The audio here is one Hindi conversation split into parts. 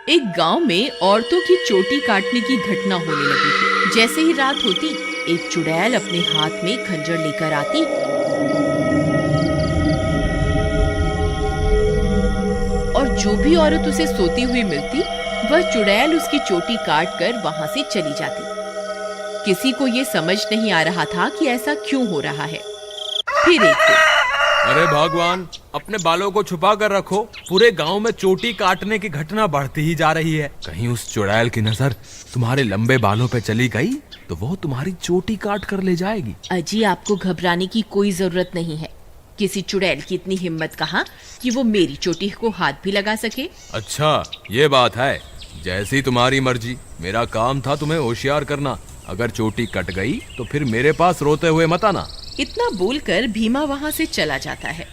एक गांव में औरतों की चोटी काटने की घटना होने लगी थी। जैसे ही रात होती, एक चुड़ैल अपने हाथ में खंजर लेकर आती और जो भी औरत उसे सोती हुई मिलती, वह चुड़ैल उसकी चोटी काट कर वहां से चली जाती। किसी को ये समझ नहीं आ रहा था कि ऐसा क्यों हो रहा है। फिर एक दिन, अरे भगवान, अपने बालों को छुपा कर रखो। पूरे गांव में चोटी काटने की घटना बढ़ती ही जा रही है। कहीं उस चुड़ैल की नजर तुम्हारे लंबे बालों पे चली गई तो वो तुम्हारी चोटी काट कर ले जाएगी। अजी, आपको घबराने की कोई जरूरत नहीं है। किसी चुड़ैल की इतनी हिम्मत कहाँ कि वो मेरी चोटी को हाथ भी लगा सके। अच्छा, ये बात है। जैसी तुम्हारी मर्जी। मेरा काम था तुम्हें होशियार करना। अगर चोटी कट गई तो फिर मेरे पास रोते हुए मत आना। इतना बोलकर भीमा वहां से चला जाता है।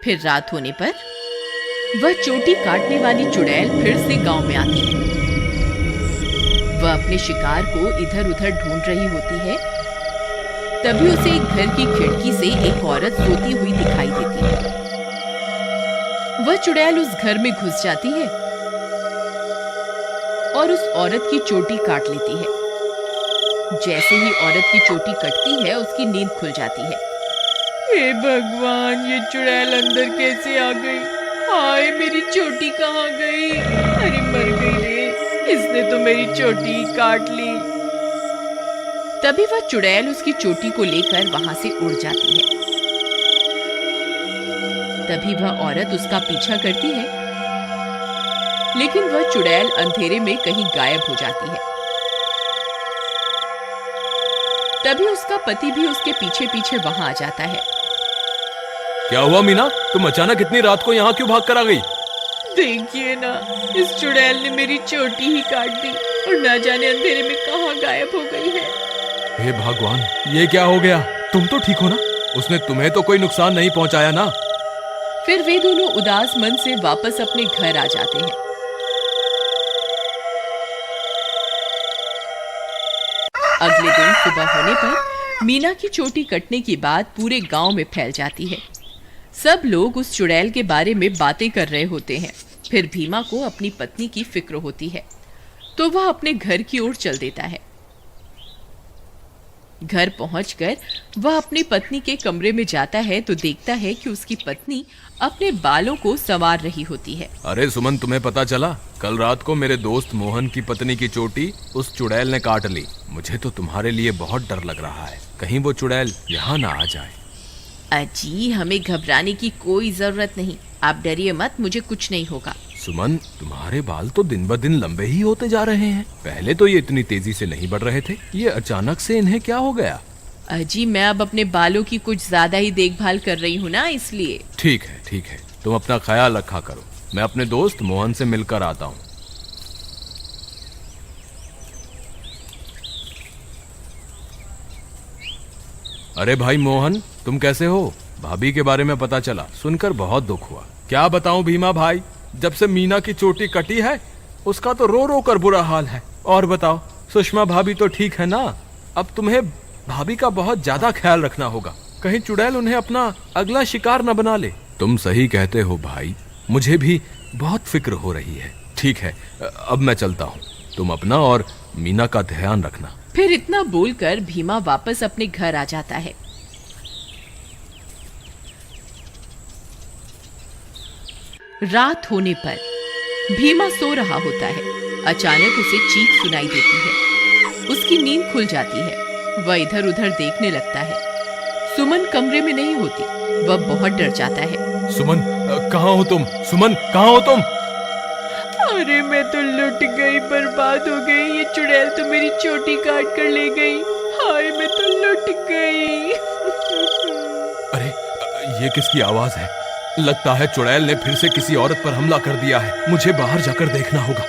फिर रात होने पर वह चोटी काटने वाली चुड़ैल फिर से गांव में आती है। वह अपने शिकार को इधर उधर ढूंढ रही होती है। तभी उसे एक घर की खिड़की से एक औरत सोती हुई दिखाई देती है। वह चुड़ैल उस घर में घुस जाती है और उस औरत की चोटी काट लेती है। जैसे ही औरत की चोटी कटती है, उसकी नींद खुल जाती है। हे भगवान, ये चुड़ैल अंदर कैसे आ गई? हाय, मेरी चोटी कहाँ गई? अरे मर गई रे, इसने तो मेरी चोटी काट ली। तभी वह चुड़ैल उसकी चोटी को लेकर वहां से उड़ जाती है। तभी वह औरत उसका पीछा करती है, लेकिन वह चुड़ैल अंधेरे में कहीं गायब हो जाती है। तभी उसका पति भी उसके पीछे पीछे वहां आ जाता है। क्या हुआ मीना, तुम अचानक इतनी रात को यहाँ क्यों भाग कर आ गई? देखिए ना, इस चुड़ैल ने मेरी चोटी ही काट दी और न जाने अंधेरे में कहाँ गायब हो गई है। हे भगवान, ये क्या हो गया? तुम तो ठीक हो ना? उसने तुम्हें तो कोई नुकसान नहीं पहुंचाया ना? फिर वे दोनों उदास मन से वापस अपने घर आ जाते हैं। अगले दिन सुबह होने पर मीना की चोटी कटने की बात पूरे गांव में फैल जाती है। सब लोग उस चुड़ैल के बारे में बातें कर रहे होते हैं। फिर भीमा को अपनी पत्नी की फिक्र होती है, तो वह अपने घर की ओर चल देता है। घर पहुंचकर वह अपनी पत्नी के कमरे में जाता है तो देखता है कि उसकी पत्नी अपने बालों को संवार रही होती है। अरे सुमन, तुम्हें पता चला? कल रात को मेरे दोस्त मोहन की पत्नी की चोटी उस चुड़ैल ने काट ली। मुझे तो तुम्हारे लिए बहुत डर लग रहा है, कहीं वो चुड़ैल यहाँ ना आ जाए। अजी, हमें घबराने की कोई जरूरत नहीं। आप डरिए मत, मुझे कुछ नहीं होगा। सुमन, तुम्हारे बाल तो दिन ब दिन लंबे ही होते जा रहे हैं। पहले तो ये इतनी तेजी से नहीं बढ़ रहे थे। ये अचानक से इन्हें क्या हो गया? अजी, मैं अब अपने बालों की कुछ ज्यादा ही देखभाल कर रही हूँ ना, इसलिए। ठीक है, ठीक है, तुम अपना ख्याल रखा करो। मैं अपने दोस्त मोहन से मिलकर आता हूँ। अरे भाई मोहन, तुम कैसे हो? भाभी के बारे में पता चला, सुनकर बहुत दुख हुआ। क्या बताऊं भीमा भाई, जब से मीना की चोटी कटी है उसका तो रो रो कर बुरा हाल है। और बताओ, सुषमा भाभी तो ठीक है ना? अब तुम्हें भाभी का बहुत ज्यादा ख्याल रखना होगा, कहीं चुड़ैल उन्हें अपना अगला शिकार न बना ले। तुम सही कहते हो भाई, मुझे भी बहुत फिक्र हो रही है। ठीक है, अब मैं चलता हूँ। तुम अपना और मीना का ध्यान रखना। फिर इतना बोलकर भीमा वापस अपने घर आ जाता है। रात होने पर भीमा सो रहा होता है। अचानक उसे चीख सुनाई देती है। उसकी नींद खुल जाती है। वह इधर उधर देखने लगता है। सुमन कमरे में नहीं होती। वह बहुत डर जाता है। सुमन, कहाँ हो तुम? सुमन, कहाँ हो तुम? अरे, मैं तो लुट गई, बर्बाद हो गई। ये चुड़ैल तो मेरी चोटी काट कर ले गई। हाय, मैं तो लुट गई। अरे, ये किसकी आवाज है? लगता है चुड़ैल ने फिर से किसी औरत पर हमला कर दिया है। मुझे बाहर जाकर देखना होगा।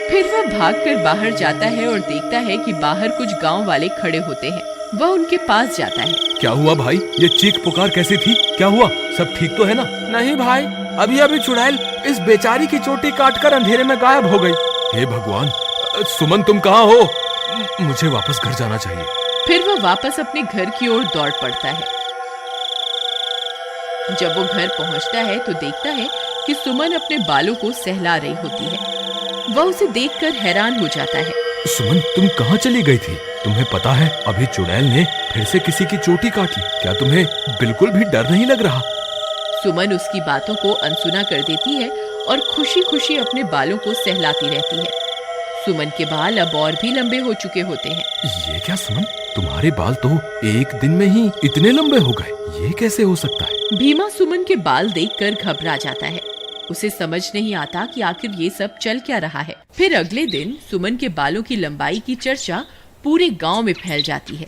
फिर वह भागकर बाहर जाता है और देखता है कि बाहर कुछ गांव वाले खड़े होते हैं। वह उनके पास जाता है। क्या हुआ भाई? ये चीख पुकार कैसी थी? क्या हुआ? सब ठीक तो है ना? नहीं भाई, अभी अभी चुड़ैल इस बेचारी की चोटी काटकर अंधेरे में गायब हो गई। हे भगवान, सुमन तुम कहाँ हो? मुझे वापस घर जाना चाहिए। फिर वह वापस अपने घर की ओर दौड़ पड़ता है। जब वो घर पहुंचता है तो देखता है कि सुमन अपने बालों को सहला रही होती है। वह उसे देखकर हैरान हो जाता है। सुमन, तुम कहाँ चली गई थी? तुम्हें पता है अभी चुड़ैल ने फिर से किसी की चोटी काट ली। क्या तुम्हें बिल्कुल भी डर नहीं लग रहा? सुमन उसकी बातों को अनसुना कर देती है और खुशी खुशी अपने बालों को सहलाती रहती है। सुमन के बाल अब और भी लंबे हो चुके होते हैं। ये क्या सुमन, तुम्हारे बाल तो एक दिन में ही इतने लंबे हो गए, ये कैसे हो सकता है? भीमा सुमन के बाल देखकर घबरा जाता है। उसे समझ नहीं आता कि आखिर ये सब चल क्या रहा है। फिर अगले दिन सुमन के बालों की लंबाई की चर्चा पूरे गांव में फैल जाती है।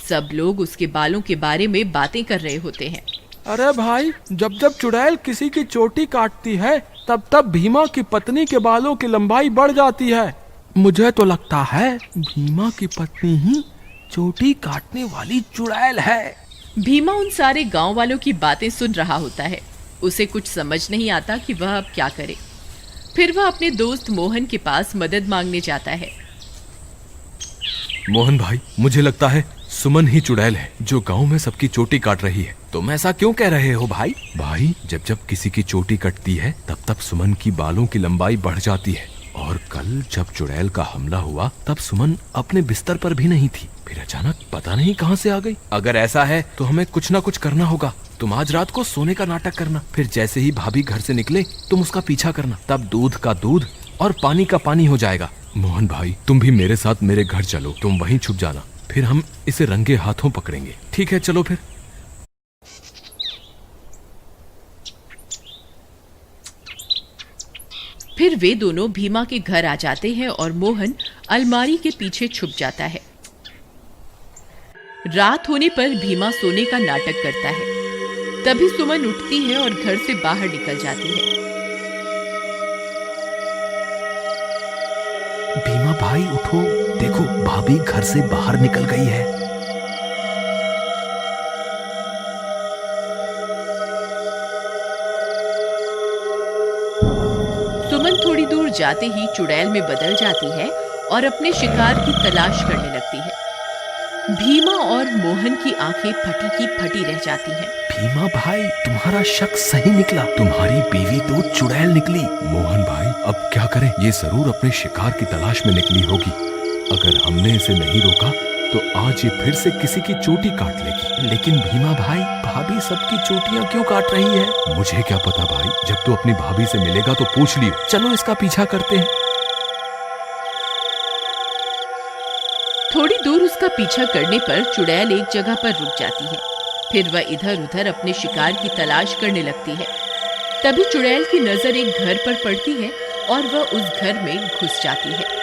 सब लोग उसके बालों के बारे में बातें कर रहे होते हैं। अरे भाई, जब जब चुड़ैल किसी की चोटी काटती है तब तब भीमा की पत्नी के बालों की लंबाई बढ़ जाती है। मुझे तो लगता है भीमा की पत्नी ही चोटी काटने वाली चुड़ैल है। भीमा उन सारे गांव वालों की बातें सुन रहा होता है। उसे कुछ समझ नहीं आता कि वह अब क्या करे। फिर वह अपने दोस्त मोहन के पास मदद मांगने जाता है। मोहन भाई, मुझे लगता है सुमन ही चुड़ैल है जो गांव में सबकी चोटी काट रही है। तुम ऐसा क्यों कह रहे हो भाई? भाई, जब जब किसी की चोटी कटती है तब तब सुमन की बालों की लंबाई बढ़ जाती है। और कल जब चुड़ैल का हमला हुआ तब सुमन अपने बिस्तर पर भी नहीं थी, फिर अचानक पता नहीं कहां से आ गई। अगर ऐसा है तो हमें कुछ ना कुछ करना होगा। तुम आज रात को सोने का नाटक करना, फिर जैसे ही भाभी घर से निकले तुम उसका पीछा करना, तब दूध का दूध और पानी का पानी हो जाएगा। मोहन भाई, तुम भी मेरे साथ मेरे घर चलो, तुम वहीं छुप जाना, फिर हम इसे रंगे हाथों पकड़ेंगे। ठीक है, चलो फिर। फिर वे दोनों भीमा के घर आ जाते हैं और मोहन अलमारी के पीछे छुप जाता है। रात होने पर भीमा सोने का नाटक करता है। तभी सुमन उठती है और घर से बाहर निकल जाती है। भीमा भाई उठो, देखो भाभी घर से बाहर निकल गई है। सुमन थोड़ी दूर जाते ही चुड़ैल में बदल जाती है और अपने शिकार की तलाश करने लगती है। भीमा और मोहन की आंखें फटी की फटी रह जाती हैं। भीमा भाई, तुम्हारा शक सही निकला, तुम्हारी बीवी तो चुड़ैल निकली। मोहन भाई, अब क्या करें? ये जरूर अपने शिकार की तलाश में निकली होगी। अगर हमने इसे नहीं रोका तो आज ये फिर से किसी की चोटी काट लेगी। लेकिन भीमा भाई, भाभी सबकी चोटियां क्यों काट रही है? मुझे क्या पता भाई, जब तू अपनी भाभी से मिलेगा तो पूछ लियो। चलो इसका पीछा करते हैं। थोड़ी दूर उसका पीछा करने पर चुड़ैल एक जगह पर रुक जाती है। फिर वह इधर उधर अपने शिकार की तलाश करने लगती है। तभी चुड़ैल की नजर एक घर पर पड़ती है और वह उस घर में घुस जाती है।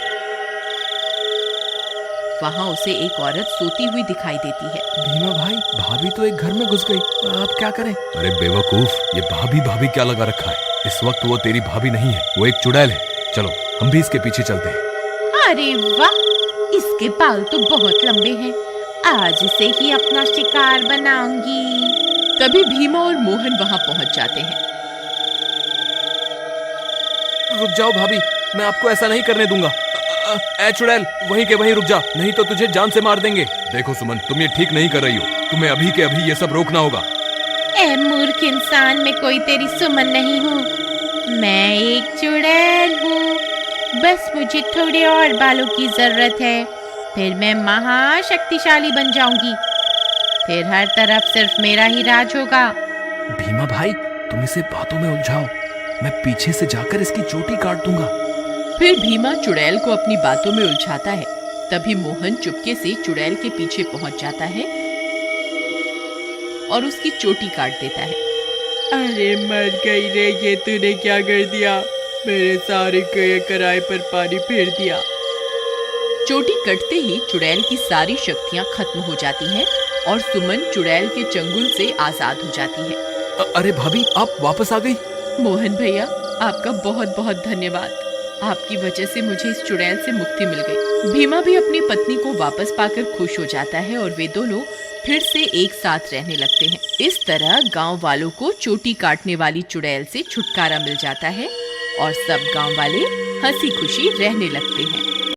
वहां उसे एक औरत सोती हुई दिखाई देती है। भीमा भाई, भाभी तो एक घर में घुस गई, अब क्या करें? अरे बेवकूफ, ये भाभी भाभी क्या लगा रखा है? इस वक्त वो तेरी भाभी नहीं है, वो एक चुड़ैल है। चलो हम भी इसके पीछे चलते हैं। अरे वाह, इसके बाल तो बहुत लंबे हैं, आज इसे ही अपना शिकार बनाऊंगी। तभी भीमा और मोहन वहां पहुंच जाते हैं। रुक जाओ भाभी, मैं आपको ऐसा नहीं करने दूंगा। ए चुड़ैल, वहीं के वहीं रुक जा, नहीं तो तुझे जान से मार देंगे। देखो सुमन, तुम ये ठीक नहीं कर रही हो, तुम्हें अभी के अभी ये सब रोकना होगा। ए मूर्ख इंसान, मैं कोई तेरी सुमन नहीं हूँ, मैं एक चुड़ैल हूँ। बस मुझे थोड़े और बालों की जरूरत है, फिर मैं महाशक्तिशाली बन जाऊंगी। फिर हर तरफ सिर्फ मेरा ही राज होगा। भीमा भाई, तुम इसे बातों में उलझाओ, मैं पीछे से जाकर इसकी चोटी काट दूंगा। फिर भीमा चुड़ैल को अपनी बातों में उलझाता है। तभी मोहन चुपके से चुड़ैल के पीछे पहुंच जाता है और उसकी चोटी काट देता है। अरे मर गई रे, ये तूने क्या कर दिया? मेरे सारे कराए पर पानी फेर दिया। चोटी कटते ही चुड़ैल की सारी शक्तियां खत्म हो जाती हैं और सुमन चुड़ैल के चंगुल से आजाद हो जाती है। अरे भाभी, आप वापस आ गई? मोहन भैया, आपका बहुत बहुत धन्यवाद। आपकी वजह से मुझे इस चुड़ैल से मुक्ति मिल गई। भीमा भी अपनी पत्नी को वापस पाकर खुश हो जाता है और वे दोनों फिर से एक साथ रहने लगते हैं। इस तरह गांव वालों को चोटी काटने वाली चुड़ैल से छुटकारा मिल जाता है और सब गांव वाले हंसी खुशी रहने लगते हैं।